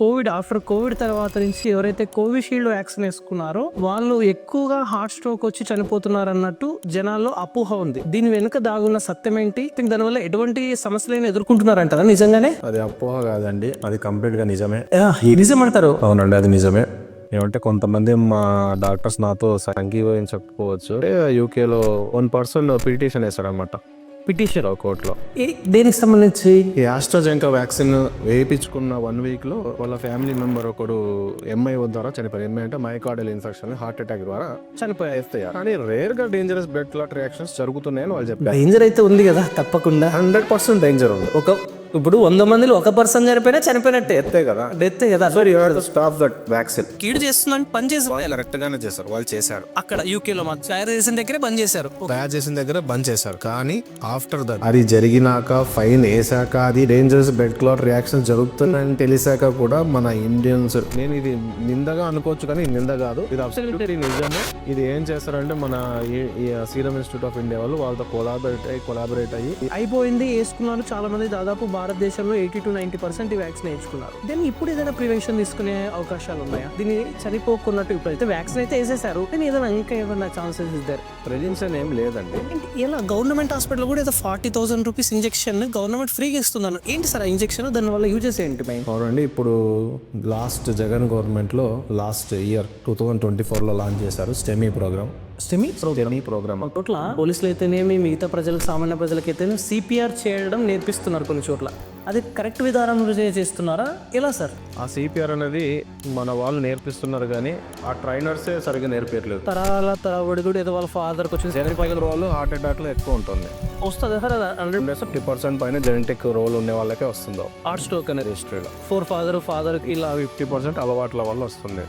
After Covid తర్వాత నుంచి ఎవరైతే కోవిషీల్డ్ వ్యాక్సిన్ వేసుకున్నారో వాళ్ళు ఎక్కువగా హార్ట్ స్ట్రోక్ వచ్చి చనిపోతున్నారు అన్నట్టు జనాల్లో అపోహ ఉంది. దీని వెనుక దాగున్న సత్యం ఏంటి? దానివల్ల ఎటువంటి సమస్యలను ఎదుర్కొంటున్నారంటారా నిజంగానే? అది అపోహ కాదండి, అది కంప్లీట్ గా నిజమే. నిజం అంటారు? అవునండి, అది నిజమే. ఏమంటే కొంతమంది మా డాక్టర్స్ నాతో అంగీభవించకపోవచ్చు. యూకేలో 1% పిటిషన్ వేస్తాడు అనమాట, పిటిషన్ కోర్టులో. దేనికి సంబంధించి? ఈ ఆస్ట్రాజెనకా వ్యాక్సిన్ వేయించుకున్న 1 week లో వాళ్ళ ఫ్యామిలీ మెంబర్ ఒకడు ఎంఐ ద్వారా చనిపోయారు. ఎంఐ అంటే మైకార్డియల్ ఇన్ఫెక్షన్, హార్ట్ అటాక్ ద్వారా చనిపోయేస్తాయి. కానీ రేర్ గా డేంజరస్ బ్లడ్ క్లాట్ రియాక్షన్స్ జరుగుతున్నాయని వాళ్ళు చెప్పారు. డేంజర్ అయితే ఉంది కదా, తప్పకుండా 100% డేంజర్ ఉంది. ఇప్పుడు 100 మందిలో 1% చనిపోయినట్టే అంతే కదా, డెత్ కదా. Stop that vaccine. కీడు చేస్తుందని పని చేసి కరెక్ట్ గానే చేశారు, వాళ్ళు చేశారు. అక్కడ యూకేలో మాకు తయారు చేసిన దగ్గరే బంద్ చేశారు. తయారు చేసిన దగ్గర బంద్ చేశారు. కానీ ఆఫ్టర్ దట్ అది జరిగినాక, ఫైన్ వేసాక, అది డేంజరస్ బ్లడ్ క్లాట్ రియాక్షన్ జరుగుతున్నాయని తెలిసాక కూడా మన ఇండియన్స్, నేను ఇది నిందగా అనుకోవచ్చు కానీ నింద కాదు, ఇది అబ్సల్యూట్లీ నిజమే. ఇది ఏం చేస్తారంటే మన సీరం ఇన్స్టిట్యూట్ ఆఫ్ ఇండియా వాళ్ళు వాళ్ళతో కొలాబరేట్ అయ్యి అయిపోయింది, వేసుకున్నారు. చాలా మంది దాదాపు భారతదేశంలో 80-90% ఈ వ్యాక్సిన్ వేసుకున్నారు. దీన్ని ఇప్పుడు ఏదైనా ప్రివెన్షన్ తీసుకునే అవకాశాలు ఉన్నాయా? దీన్ని చనిపోకున్నట్టు ఇప్పుడైతే వ్యాక్సిన్ అయితే వేసేసారు, కానీ ఏదైనా ఇంకా ఏమైనా ఛాన్సెస్ ఇద్దరు? ప్రివెన్షన్ ఏం లేదండి. ఇలా గవర్నమెంట్ హాస్పిటల్ కూడా ఏదో 40,000 రూపీస్ ఇంజెక్షన్ గవర్నమెంట్ ఫ్రీగా ఇస్తున్నాను. ఏంటి సార్ ఇంజెక్షన్? దాని వల్ల యూజెస్ ఏంటి? అవునండి, ఇప్పుడు లాస్ట్ జగన్ గవర్నమెంట్ లో లాస్ట్ ఇయర్ 2024లో లాంచ్ చేశారు స్టెమీ ప్రోగ్రామ్. చోట్ల పోలీసులు అయితేనేమి, మిగతా ప్రజలకు, సామాన్య ప్రజలకైతేనే సిపిఆర్ చేయడం నేర్పిస్తున్నారు కొన్ని చోట్ల. అది కరెక్ట్ విధానంలో చేస్తున్నారా? ఎలా సార్? ఆ సిపిఆర్ అనేది మన వాళ్ళు నేర్పిస్తున్నారు కానీ ఆ ట్రైనర్సే సరిగ్గా నేర్పించలేదు. తరాల తరబడి కూడా ఏదో వాళ్ళ ఫాదర్కి వచ్చిన జెనెటిక్ రోల్ హార్ట్ అటాక్ లో ఎక్కువ ఉంటుంది. వస్తుంది సార్. 50% పైన జెనెటిక్ రోల్ ఉన్న వాళ్ళకే వస్తుందో హార్ట్ స్ట్రోక్ అనేది. హిస్టరీలో ఫాదర్ ఇలా 50% అలవాట్ల వల్ల వస్తుంది.